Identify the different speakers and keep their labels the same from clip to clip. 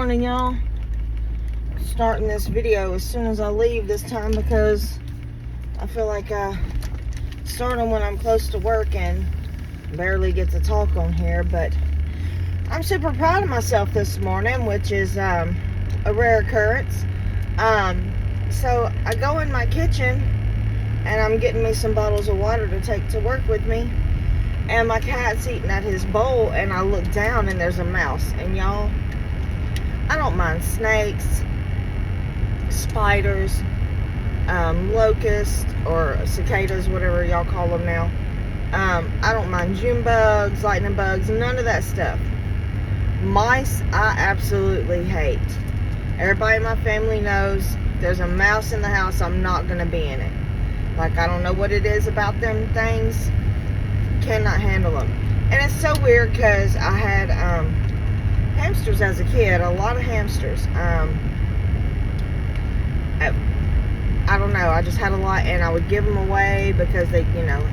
Speaker 1: morning, y'all. Starting this video as soon as I leave this time because I feel like I start them when I'm close to work and barely get to talk on here. But I'm super proud of myself this morning, which is a rare occurrence. So I go in my kitchen and I'm getting me some bottles of water to take to work with me. And my cat's eating at his bowl, and I look down and there's a mouse. And y'all, I don't mind snakes, spiders, locusts, or cicadas, whatever y'all call them now. I don't mind June bugs, lightning bugs, none of that stuff. Mice, I absolutely hate. Everybody in my family knows there's a mouse in the house, I'm not going to be in it. Like, I don't know what it is about them things. Cannot handle them. And it's so weird because I had hamsters as a kid, a lot of hamsters. I don't know, I just had a lot, and I would give them away because they, you know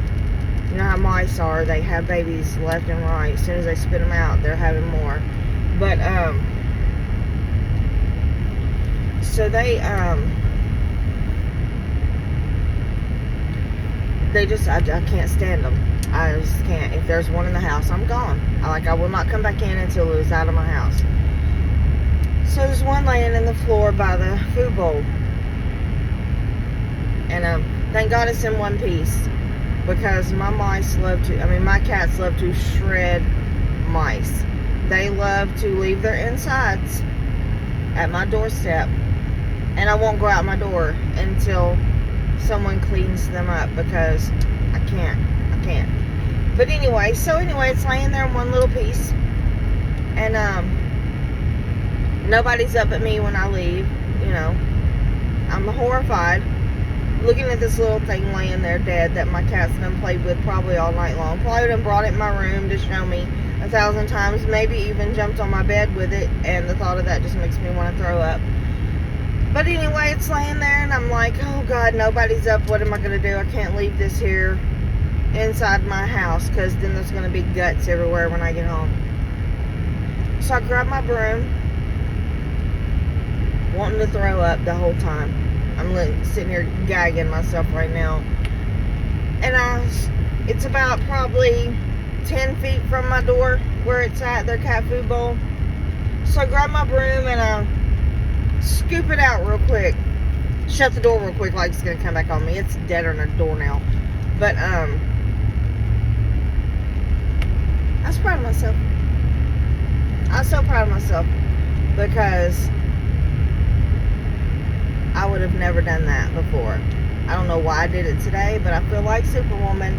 Speaker 1: how mice are, they have babies left and right. As soon as they spit them out, they're having more. But so they just, I can't stand them. I just can't. If there's one in the house, I'm gone. I will not come back in until it is out of my house. So there's one laying in the floor by the food bowl. And thank God it's in one piece. Because my cats love to shred mice. They love to leave their insides at my doorstep. And I won't go out my door until someone cleans them up because I can't. But anyway, it's laying there in one little piece. And nobody's up at me when I leave, I'm horrified looking at this little thing laying there dead that my cat's done played with probably all night long. Probably done brought it in my room to show me 1,000 times, maybe even jumped on my bed with it, and the thought of that just makes me want to throw up. But anyway, it's laying there, and I'm like, oh God, nobody's up. What am I going to do? I can't leave this here inside my house because then there's going to be guts everywhere when I get home. So I grab my broom, wanting to throw up the whole time. I'm sitting here gagging myself right now. And it's about probably 10 feet from my door where it's at, their cat food bowl. So I grab my broom and I scoop it out real quick. Shut the door real quick like it's going to come back on me. It's dead on the door now. But, I was proud of myself. I was so proud of myself because I would have never done that before. I don't know why I did it today, but I feel like Superwoman.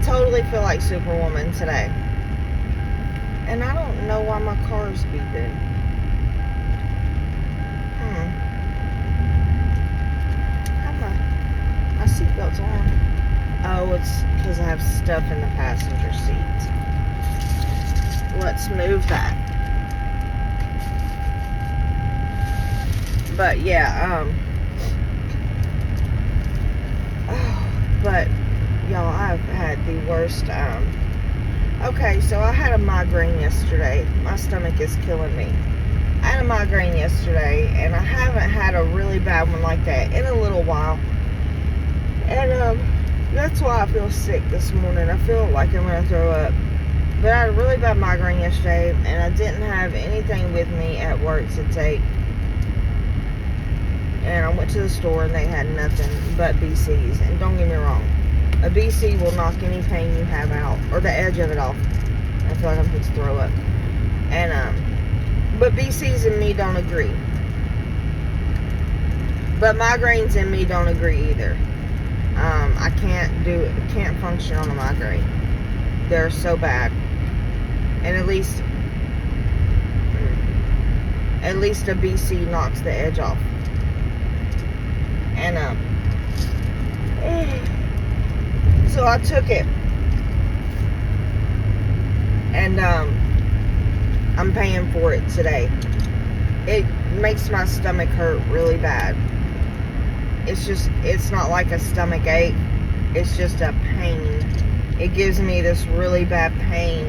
Speaker 1: Totally feel like Superwoman today. And I don't know why my car's beeping. My seatbelt's on. Oh, it's because I have stuff in the passenger seat. Let's move that. But yeah, but y'all, I've had the worst, okay, so I had a migraine yesterday. My stomach is killing me. I had a migraine yesterday, and I haven't had a really bad one like that in a little while. And, that's why I feel sick this morning. I feel like I'm going to throw up. But I had a really bad migraine yesterday, and I didn't have anything with me at work to take. And I went to the store, and they had nothing but BCs. And don't get me wrong, a BC will knock any pain you have out, or the edge of it off. I feel like I'm supposed to throw up. And, but BCs and me don't agree. But migraines and me don't agree either. I can't function on a migraine. They're so bad. And at least a BC knocks the edge off. And so I took it. And I'm paying for it today. It makes my stomach hurt really bad. It's not like a stomach ache. It's just a pain. It gives me this really bad pain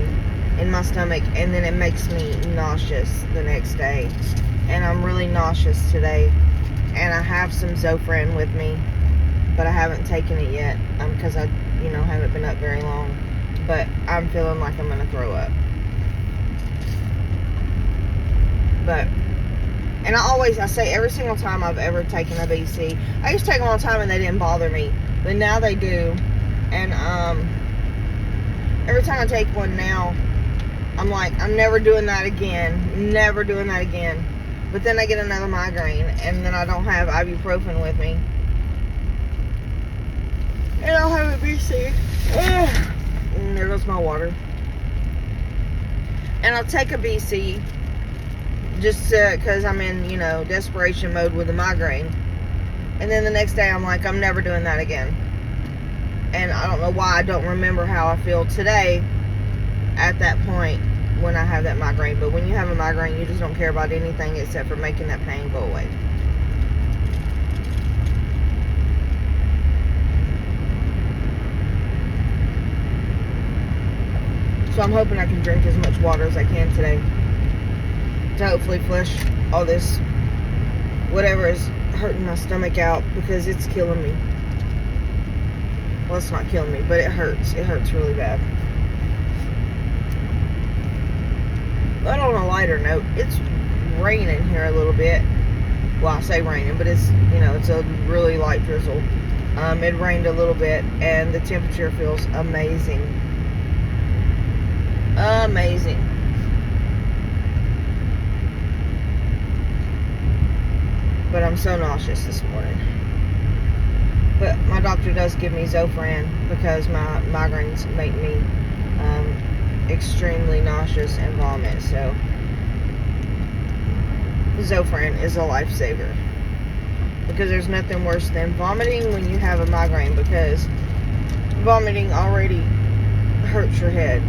Speaker 1: in my stomach, and then it makes me nauseous the next day. And I'm really nauseous today. And I have some Zofran with me, but I haven't taken it yet because I, haven't been up very long. But I'm feeling like I'm going to throw up. But, and I say every single time I've ever taken a BC, I used to take them all the time and they didn't bother me. But now they do. And every time I take one now, I'm like, I'm never doing that again. Never doing that again. But then I get another migraine, and then I don't have ibuprofen with me. And I'll have a BC. And there goes my water. And I'll take a BC just because I'm in, desperation mode with the migraine. And then the next day I'm like, I'm never doing that again. And I don't know why I don't remember how I feel today at that point when I have that migraine. But when you have a migraine, you just don't care about anything except for making that pain go away. So I'm hoping I can drink as much water as I can today to hopefully flush all this whatever is hurting my stomach out, because it's killing me. Well, it's not killing me, but it hurts. It hurts really bad. But on a lighter note, it's raining here a little bit. Well, I say raining, but it's, it's a really light drizzle. It rained a little bit, and the temperature feels amazing. Amazing. But I'm so nauseous this morning. But my doctor does give me Zofran because my migraines make me extremely nauseous and vomit. So Zofran is a lifesaver, because there's nothing worse than vomiting when you have a migraine, because vomiting already hurts your head.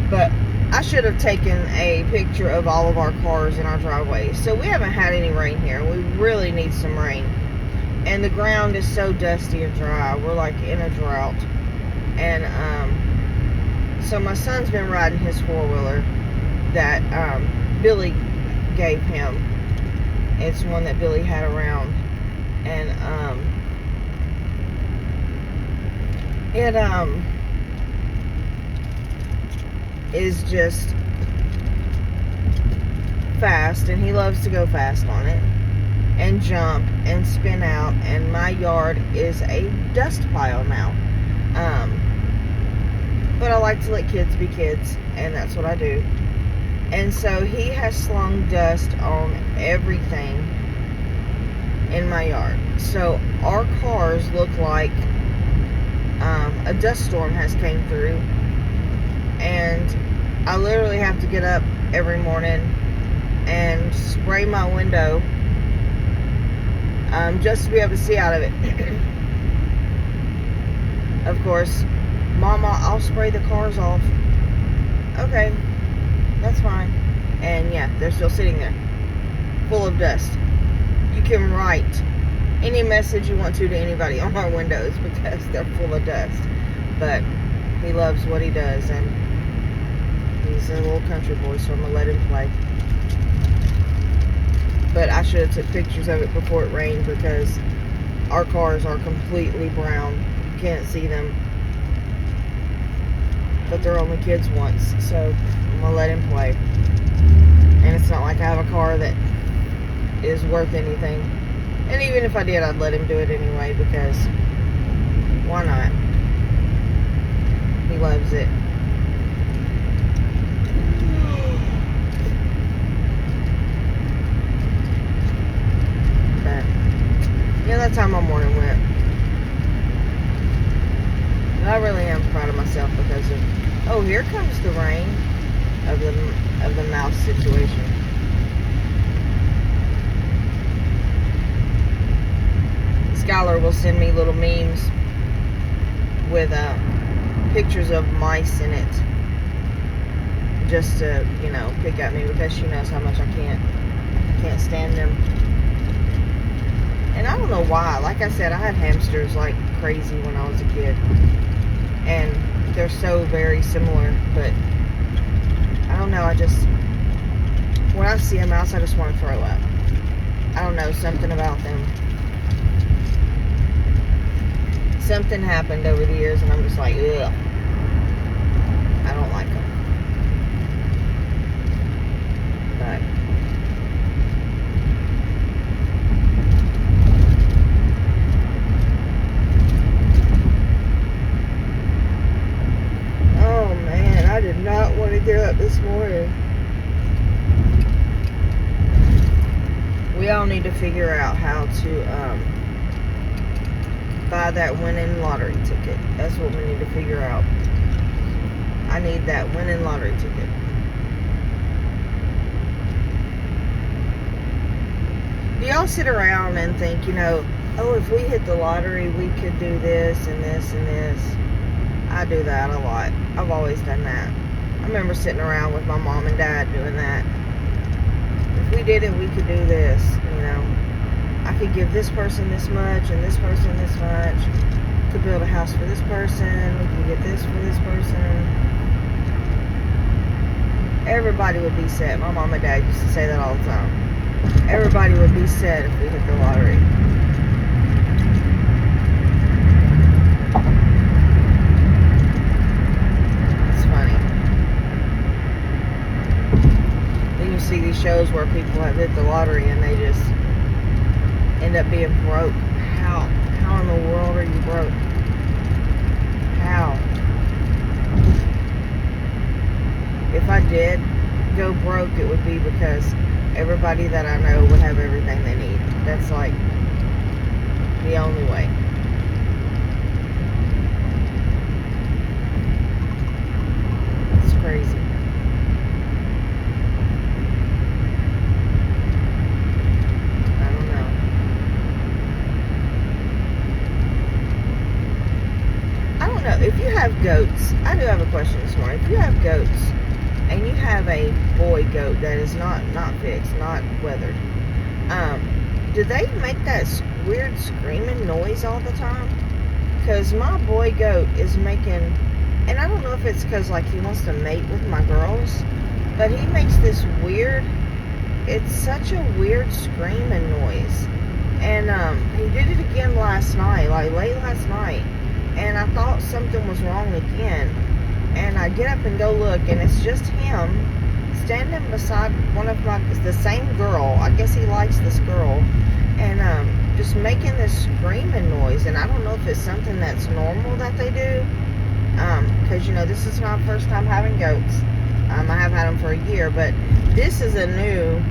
Speaker 1: But I should have taken a picture of all of our cars in our driveway. So we haven't had any rain here. We really need some rain. And the ground is so dusty and dry. We're like in a drought. And so my son's been riding his four-wheeler that Billy gave him. It's one that Billy had around. And it is just fast, and he loves to go fast on it and jump and spin out, and my yard is a dust pile now. But I like to let kids be kids, and that's what I do. And so he has slung dust on everything in my yard. So our cars look like a dust storm has came through. And I literally have to get up every morning and spray my window just to be able to see out of it. Of course, Mama, I'll spray the cars off. Okay, that's fine. And yeah, they're still sitting there, full of dust. You can write any message you want to anybody on our windows because they're full of dust. But he loves what he does, and he's a little country boy, so I'm going to let him play. But I should have took pictures of it before it rained, because our cars are completely brown. You can't see them. But they're only kids once, so I'm going to let him play. And it's not like I have a car that is worth anything. And even if I did, I'd let him do it anyway, because why not? He loves it. But yeah, that's how my morning went. But I really am proud of myself because of, oh, here comes the rain of the mouse situation. Skylar will send me little memes with pictures of mice in it, just to, pick at me, because she knows how much I can't stand them. And I don't know why. Like I said, I had hamsters like crazy when I was a kid. and they're so very similar, but I don't know, when I see a mouse, I just want to throw up. I don't know, something about them. Something happened over the years, and I'm just like, ugh. I don't like them. But oh man, I did not want to get up this morning. We all need to figure out how to buy that winning lottery ticket. That's what we need to figure out. I need that winning lottery ticket. Do y'all sit around and think, oh, if we hit the lottery, we could do this and this and this? I do that a lot. I've always done that. I remember sitting around with my mom and dad doing that. If we did it, we could do this, I could give this person this much and this person this much. Could build a house for this person. We could get this for this person. Everybody would be set. My mom and dad used to say that all the time. Everybody would be set if we hit the lottery. It's funny. Then you see these shows where people have hit the lottery and they just end up being broke. How in the world are you broke? How? If I did go broke, it would be because everybody that I know would have everything they need. That's like the only way. It's crazy. I don't know. I don't know. If you have goats, I do have a question this morning. If you have goats, and you have a boy goat that is not fixed, not weathered, do they make that weird screaming noise all the time? Because my boy goat is making, and I don't know if it's because like he wants to mate with my girls, but he makes this weird, it's such a weird screaming noise. And he did it again last night, like late last night, and I thought something was wrong again. And I get up and go look, and it's just him standing beside the same girl. I guess he likes this girl. And just making this screaming noise. And I don't know if it's something that's normal that they do. Because, this is my first time having goats. I have had them for a year. But this is a new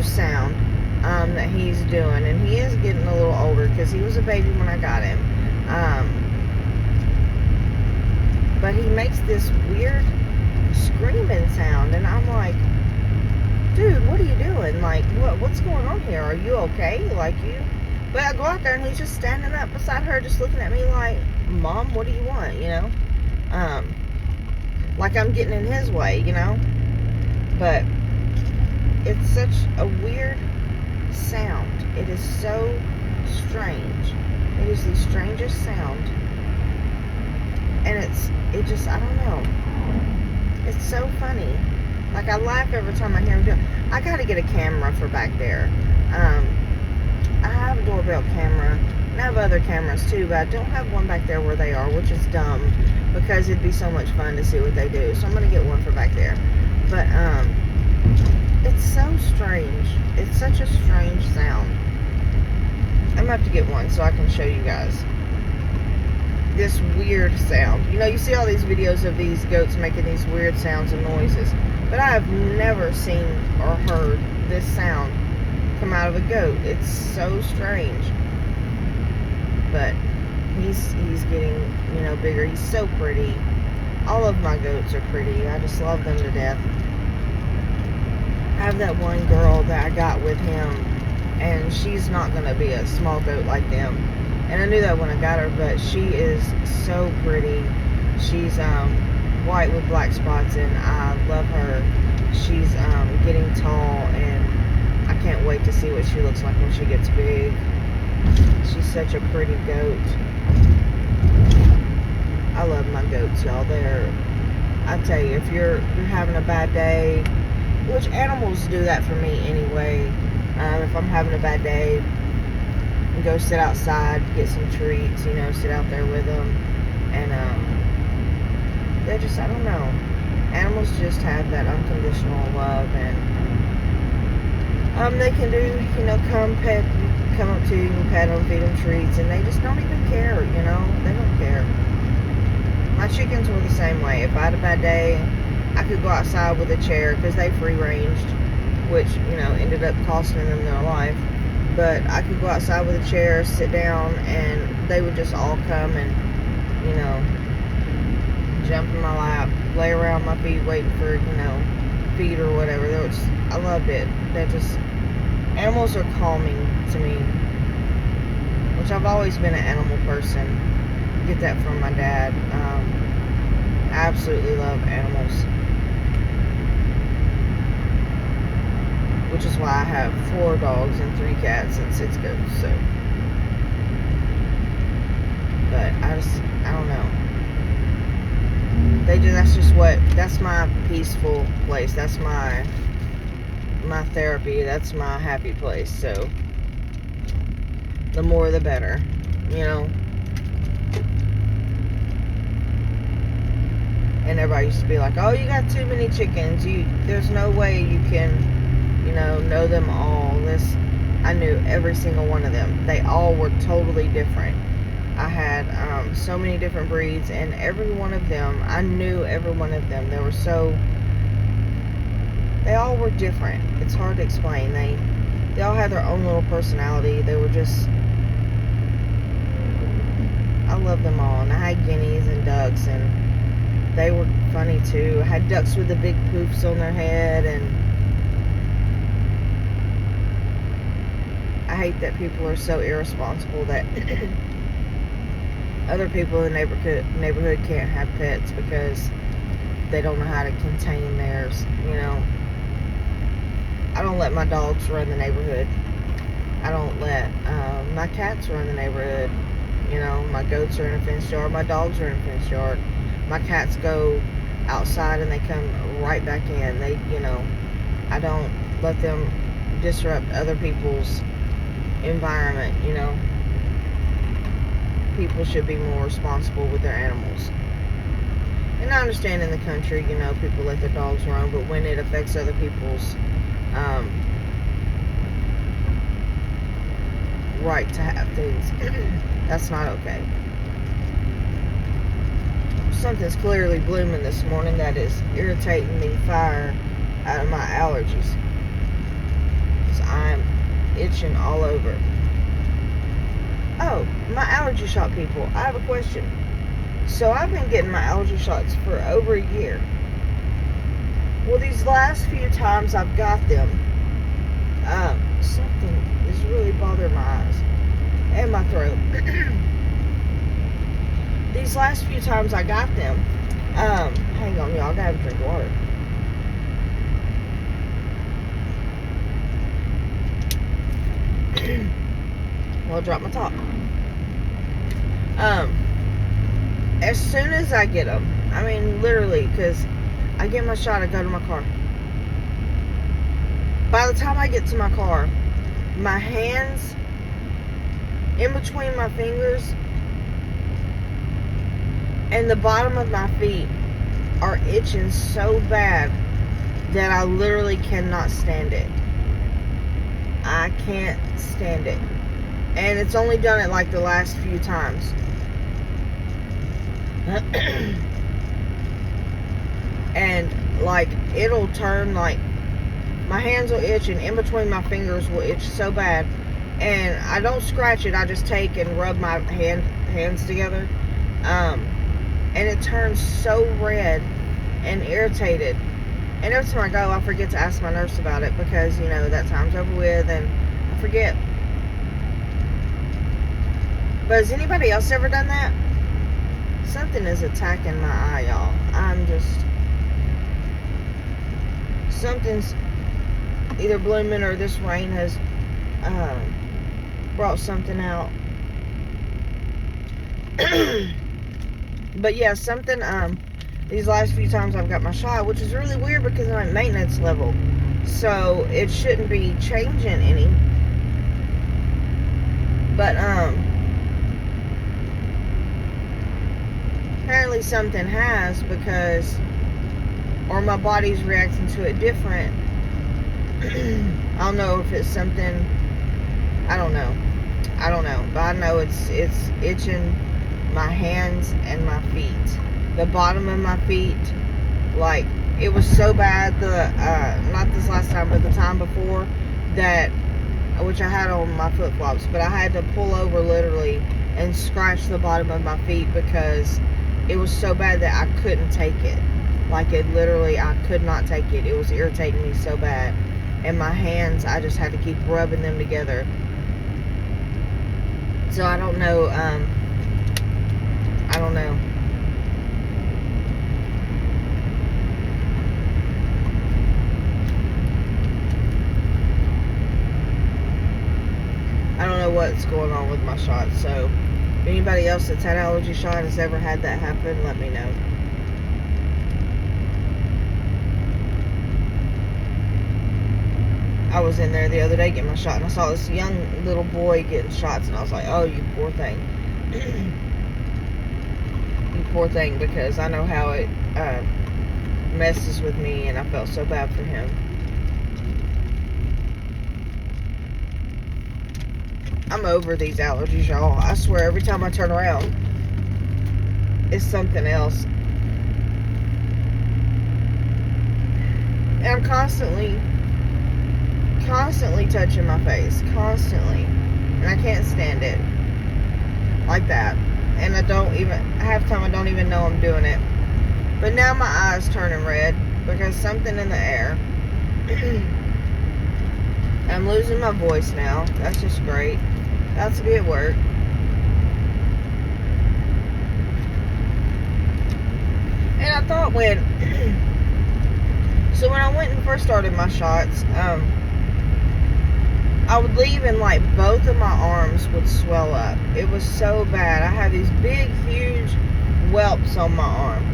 Speaker 1: sound that he's doing. And he is getting a little older because he was a baby when I got him. But he makes this weird screaming sound, and I'm like, dude, what are you doing? Like, what's going on here? Are you okay? But I go out there, and he's just standing up beside her, just looking at me like, Mom, what do you want, like I'm getting in his way, But it's such a weird sound. It is so strange. It is the strangest sound. And it just, I don't know. It's so funny. Like, I laugh every time I hear him do it. I gotta get a camera for back there. I have a doorbell camera. And I have other cameras too, but I don't have one back there where they are, which is dumb. Because it'd be so much fun to see what they do. So I'm gonna get one for back there. But, it's so strange. It's such a strange sound. I'm gonna have to get one so I can show you guys this weird sound. You see all these videos of these goats making these weird sounds and noises, but I have never seen or heard this sound come out of a goat. It's so strange. But he's getting, bigger. He's so pretty. All of my goats are pretty. I just love them to death. I have that one girl that I got with him, and she's not going to be a small goat like them. And I knew that when I got her, but she is so pretty. She's white with black spots, and I love her. She's getting tall, and I can't wait to see what she looks like when she gets big. She's such a pretty goat. I love my goats, y'all. I tell you, if you're having a bad day, which animals do that for me anyway. If I'm having a bad day, go sit outside, get some treats, sit out there with them. And they're just, I don't know. Animals just have that unconditional love, and they can do, come up to you and pet them, feed them treats, and they just don't even care, they don't care. My chickens were the same way. If I had a bad day, I could go outside with a chair, because they free ranged, which, ended up costing them their life. But I could go outside with a chair, sit down, and they would just all come and, jump in my lap, lay around my feet waiting for, feed or whatever. I loved it. Animals are calming to me, which I've always been an animal person. Get that from my dad. I absolutely love animals, which is why I have 4 dogs and 3 cats and 6 goats. So, but I don't know. That's my peaceful place. That's my therapy. That's my happy place. So, the more the better, And everybody used to be like, "Oh, you got too many chickens. There's no way you can, know them all." I knew every single one of them. They all were totally different. I had so many different breeds, and every one of them, I knew every one of them. They all were different. It's hard to explain. They all had their own little personality. They were just, I love them all. And I had guineas and ducks, and they were funny too. I had ducks with the big poofs on their head, and I hate that people are so irresponsible that other people in the neighborhood can't have pets because they don't know how to contain theirs. I don't let my dogs run the neighborhood. I don't let my cats run the neighborhood. My goats are in a fenced yard. My dogs are in a fenced yard. My cats go outside and they come right back in. I don't let them disrupt other people's environment. People should be more responsible with their animals. And I understand in the country, people let their dogs roam, but when it affects other people's right to have things, that's not okay. Something's clearly blooming this morning that is irritating the fire out of my allergies, because I'm itching all over. Oh, my allergy shot people, I have a question. So I've been getting my allergy shots for over a year. Well, these last few times I've got them, something is really bothering my eyes and my throat. These last few times I got them, hang on, y'all, I gotta drink water. Well, drop my top. As soon as I get them, I mean, literally, because I get my shot, I go to my car. By the time I get to my car, my hands, in between my fingers, and the bottom of my feet are itching so bad that I literally cannot stand it. I can't stand it. And it's only done it like the last few times. And like it'll turn, like my hands will itch, and in between my fingers will itch so bad, and I don't scratch it, I just take and rub my hands together, and it turns so red and irritated, and every time I go I forget to ask my nurse about it, because that time's over with and I forget. But has anybody else ever done that? Something is attacking my eye, y'all. Something's either blooming, or this rain has brought something out. But yeah, something, these last few times I've got my shot, which is really weird because I'm at maintenance level. So it shouldn't be changing any. But, apparently something has, because, or my body's reacting to it different. I don't know if it's something, I don't know, but I know it's itching my hands and my feet, the bottom of my feet. Like, it was so bad, not this last time, but the time before, that, which I had on my flip-flops, but I had to pull over literally and scratch the bottom of my feet because it was so bad that I couldn't take it. Like, it literally, I could not take it. It was irritating me so bad. And my hands, I just had to keep rubbing them together. So I don't know, I don't know. I don't know what's going on with my shot. So if anybody else that's had allergy shot has ever had that happen, let me know. I was in there the other day getting my shot, and I saw this young little boy getting shots, and I was like, oh, you poor thing. You poor thing, because I know how it messes with me, and I felt so bad for him. I'm over these allergies, y'all. I swear, every time I turn around, it's something else. And I'm constantly touching my face, constantly, and I can't stand it like that. And I don't even, half the time I don't even know I'm doing it. But now my eyes turning red because something in the air. I'm losing my voice now. That's just great. That's to be at work. And I thought so when I went and first started my shots, I would leave and like both of my arms would swell up. It was so bad. I had these big, huge whelps on my arm.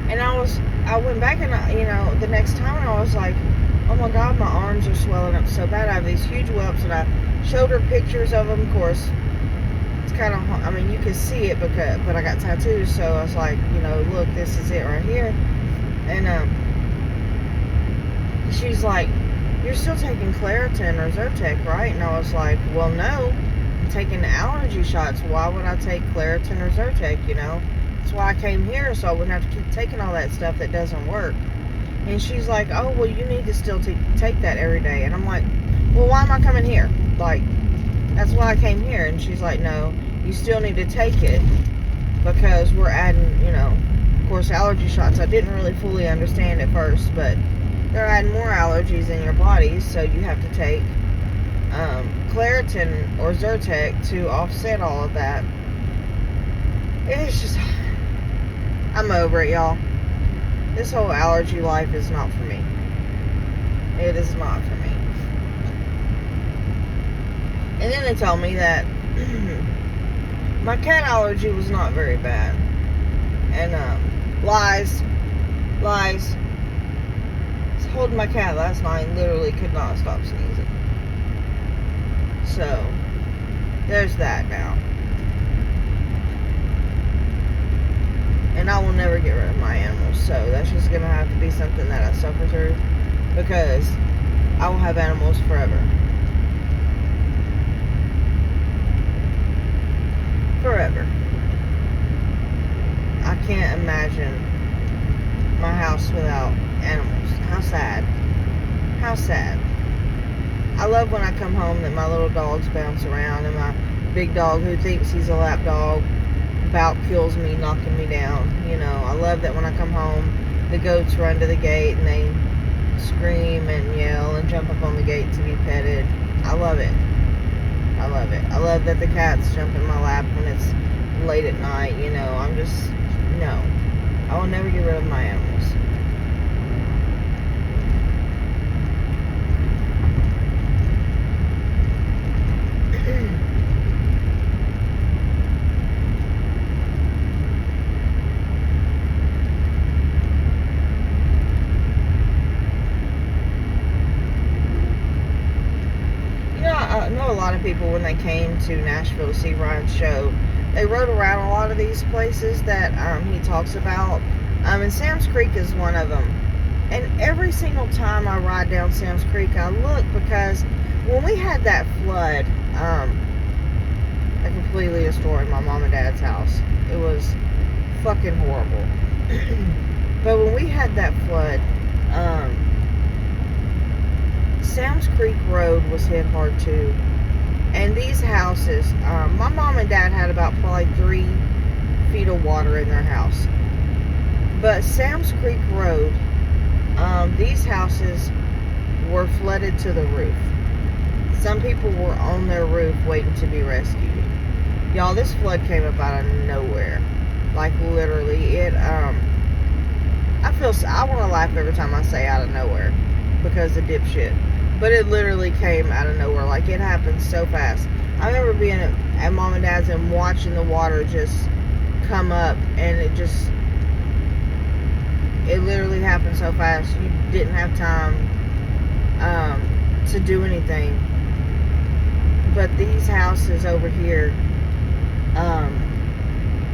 Speaker 1: And I went back and the next time, and I was like, oh my God, my arms are swelling up so bad. I have these huge whelps, and I showed her pictures of them. Of course, it's kind of, I mean, you can see it, but I got tattoos, so I was like, look, this is it right here. And she's like, you're still taking Claritin or Zyrtec, right? And I was like, well, no, I'm taking allergy shots. Why would I take Claritin or Zyrtec, That's why I came here, so I wouldn't have to keep taking all that stuff that doesn't work. And she's like, oh, well, you need to still take that every day. And I'm like, well, why am I coming here? Like, that's why I came here. And she's like, no, you still need to take it because we're adding, of course, allergy shots. I didn't really fully understand at first, but they're adding more allergies in your body, so you have to take Claritin or Zyrtec to offset all of that. It's just, I'm over it, y'all. This whole allergy life is not for me. It is not for me. And then they told me that my cat allergy was not very bad. And lies. I was holding my cat last night and literally could not stop sneezing. So there's that now. And I will never get rid of my animals, so that's just gonna have to be something that I suffer through, because I will have animals forever. Forever. I can't imagine my house without animals. How sad. How sad. I love when I come home that my little dogs bounce around, and my big dog, who thinks he's a lap dog, about kills me, knocking me down. I love that when I come home, the goats run to the gate and they scream and yell and jump up on the gate to be petted. I love it. I love it. I love that the cats jump in my lap when it's late at night. I'm just, no. I will never get rid of my animals. when they came to Nashville to see Ryan's show, they rode around a lot of these places that he talks about. And Sam's Creek is one of them. And every single time I ride down Sam's Creek, I look, because when we had that flood, that completely destroyed my mom and dad's house. It was fucking horrible. But when we had that flood, Sam's Creek Road was hit hard too. And these houses, my mom and dad had about probably 3 feet of water in their house. But Sam's Creek Road, these houses were flooded to the roof. Some people were on their roof waiting to be rescued. Y'all, this flood came up out of nowhere. Like, literally, I want to laugh every time I say out of nowhere, because of dipshit. But it literally came out of nowhere. Like, it happened so fast. I remember being at Mom and Dad's and watching the water just come up, and it literally happened so fast. You didn't have time to do anything. But these houses over here,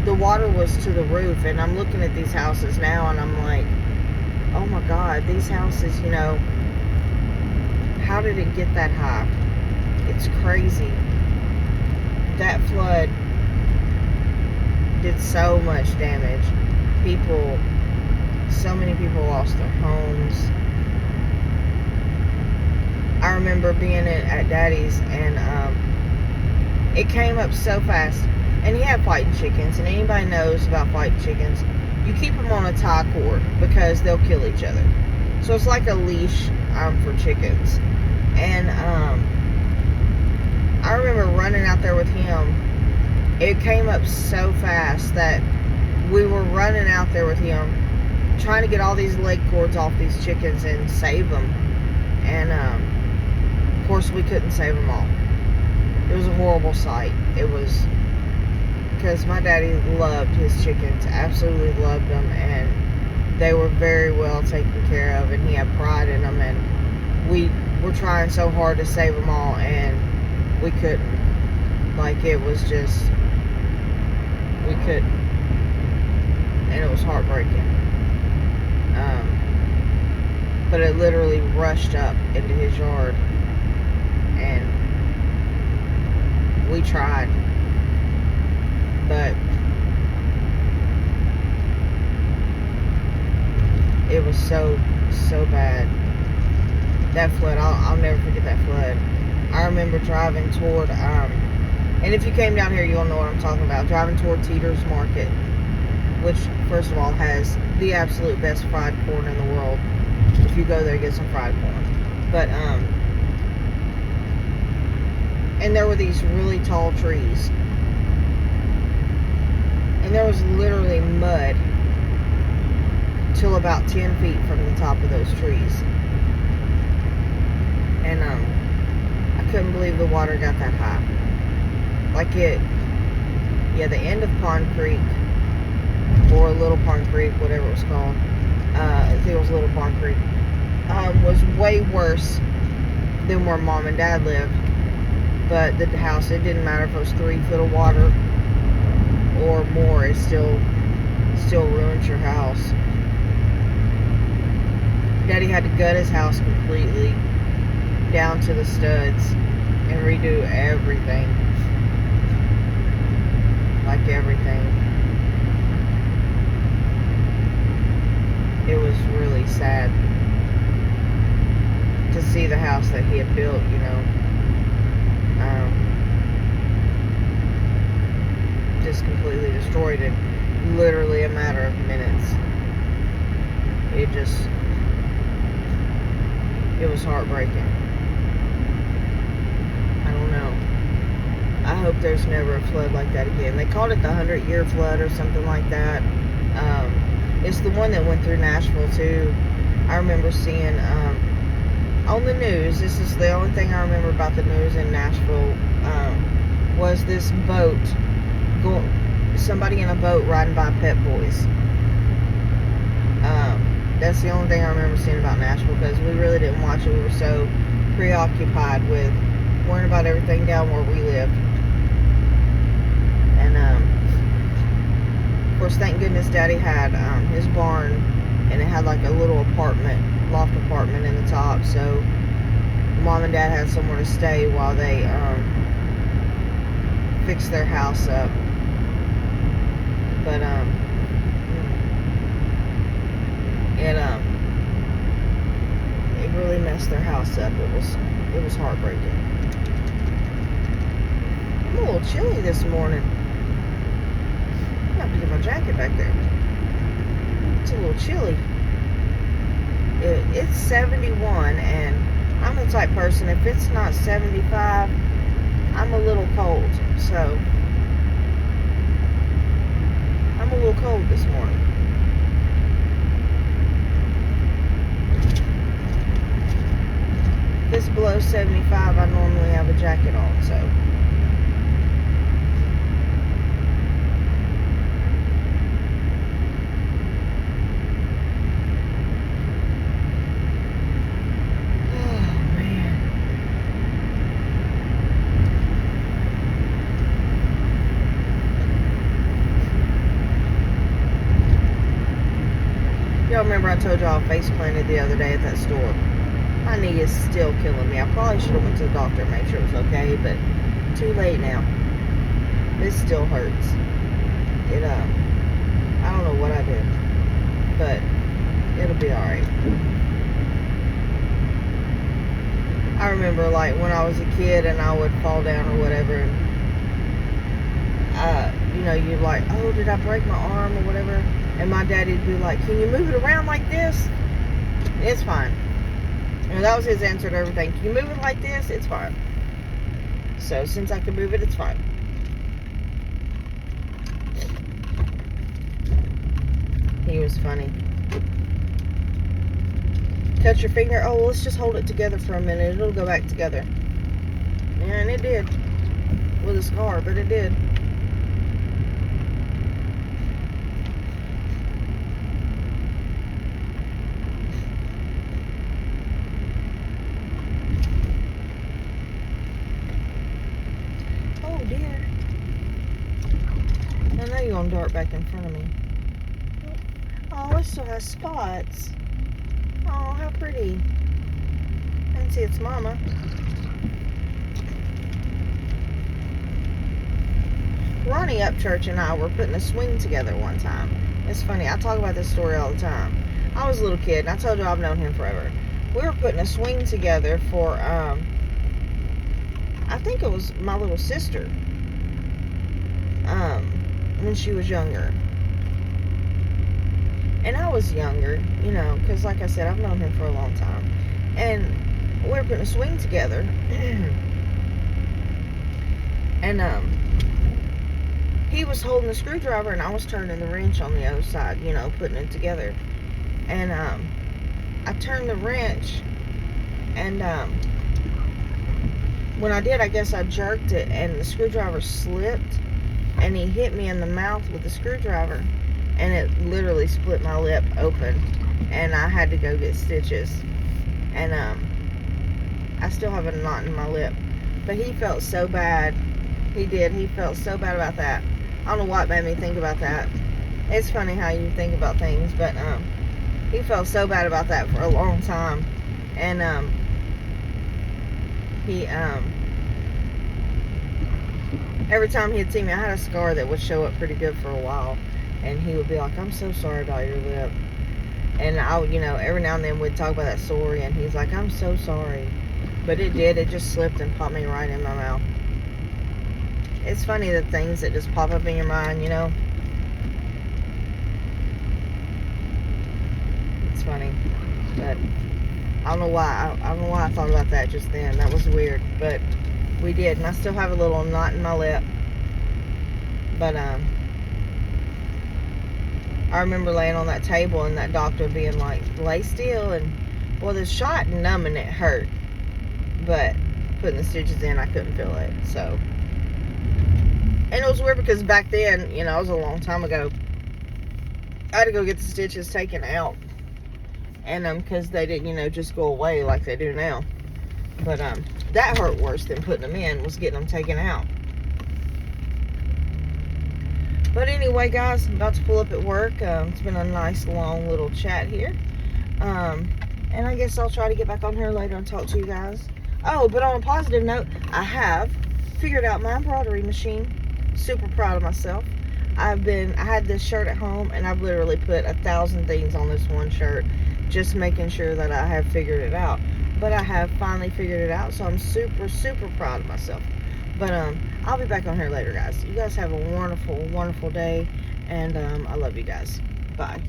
Speaker 1: the water was to the roof, and I'm looking at these houses now, and I'm like, oh my God, these houses, how did it get that high? It's crazy. That flood did so much damage. So many people lost their homes. I remember being at Daddy's, and it came up so fast. And he had fighting chickens, and anybody knows about fighting chickens, you keep them on a tie cord because they'll kill each other. So it's like a leash for chickens. And I remember running out there with him. It came up so fast that we were running out there with him, trying to get all these leg cords off these chickens and save them. And of course we couldn't save them all. It was a horrible sight. It was, because my daddy loved his chickens, absolutely loved them, and they were very well taken care of, and he had pride in them, and we were trying so hard to save them all, and we couldn't. Like, it was just, we couldn't, and it was heartbreaking. But it literally rushed up into his yard, and we tried, but it was so bad. That flood, I'll never forget that flood. I remember driving toward, and if you came down here, you'll know what I'm talking about, driving toward Teeter's Market, which, first of all, has the absolute best fried corn in the world. If you go there, get some fried corn. But, and there were these really tall trees. And there was literally mud till about 10 feet from the top of those trees. And, I couldn't believe the water got that high. Like the end of Pond Creek, or Little Pond Creek, whatever it was called, I think it was Little Pond Creek, was way worse than where Mom and Dad lived. But the house, it didn't matter if it was 3 foot of water or more, it still ruins your house. Daddy had to gut his house completely down to the studs and redo everything. Like everything. It was really sad to see the house that he had built, just completely destroyed in literally a matter of minutes. It was heartbreaking. I don't know. I hope there's never a flood like that again. They called it the 100-year flood or something like that. It's the one that went through Nashville too. I remember seeing on the news, this is the only thing I remember about the news in Nashville, was this boat, somebody in a boat riding by Pep Boys. That's the only thing I remember seeing about Nashville, because we really didn't watch it. We were so preoccupied with worrying about everything down where we lived. And of course, thank goodness Daddy had his barn, and it had like a little loft apartment in the top, so Mom and Dad had somewhere to stay while they fixed their house up. But it really messed their house up. It was heartbreaking. I'm a little chilly this morning. I'm gonna have to get my jacket back there. It's a little chilly. It's 71, and I'm the type person, if it's not 75, I'm a little cold. So I'm a little cold this morning. If it's below 75, I normally have a jacket on, so. Y'all remember I told y'all I face planted the other day at that store? My knee is still killing me. I probably should have went to the doctor and made sure it was okay, but too late now. It still hurts. I don't know what I did, but it'll be alright. I remember like when I was a kid and I would fall down or whatever, and you're like, oh, did I break my arm or whatever? And my daddy'd be like, can you move it around like this? It's fine. That was his answer to everything. Can you move it like this? It's fine. So since I can move it, it's fine. He was funny. Cut your finger. Oh, let's just hold it together for a minute. It'll go back together. Yeah, and it did. With a scar, but it did. Oh dear. I know you're gonna dart back in front of me. Oh, it still has spots. Oh, how pretty. I can see its mama. Ronnie Upchurch and I were putting a swing together one time. It's funny, I talk about this story all the time. I was a little kid, and I told you I've known him forever. We were putting a swing together for, I think it was my little sister, when she was younger. And I was younger, because like I said, I've known him for a long time. And we were putting a swing together. And, he was holding the screwdriver and I was turning the wrench on the other side, putting it together. And, I turned the wrench, and, when I did, I guess I jerked it and the screwdriver slipped and he hit me in the mouth with the screwdriver. And it literally split my lip open, and I had to go get stitches. And I still have a knot in my lip. But he felt so bad. He did. He felt so bad about that. I don't know what made me think about that. It's funny how you think about things, but he felt so bad about that for a long time. And he every time he'd see me, I had a scar that would show up pretty good for a while. And he would be like, I'm so sorry about your lip. And every now and then we'd talk about that story, and he's like, I'm so sorry. But it did. It just slipped and popped me right in my mouth. It's funny the things that just pop up in your mind, It's funny. But I don't know why. I don't know why I thought about that just then. That was weird. But we did. And I still have a little knot in my lip. But, I remember laying on that table and that doctor being like, lay still. And, well, the shot numbing it hurt. But putting the stitches in, I couldn't feel it. So. And it was weird because back then, it was a long time ago. I had to go get the stitches taken out. And, because they didn't, just go away like they do now. But that hurt worse than putting them in, was getting them taken out. But anyway, guys, I'm about to pull up at work. It's been a nice long little chat here. And I guess I'll try to get back on here later and talk to you guys. Oh, but on a positive note, I have figured out my embroidery machine. Super proud of myself. I had this shirt at home, and I've literally put 1,000 things on this one shirt, just making sure that I have figured it out. But I have finally figured it out, so I'm super, super proud of myself. But I'll be back on here later, guys. You guys have a wonderful, wonderful day, and I love you guys. Bye.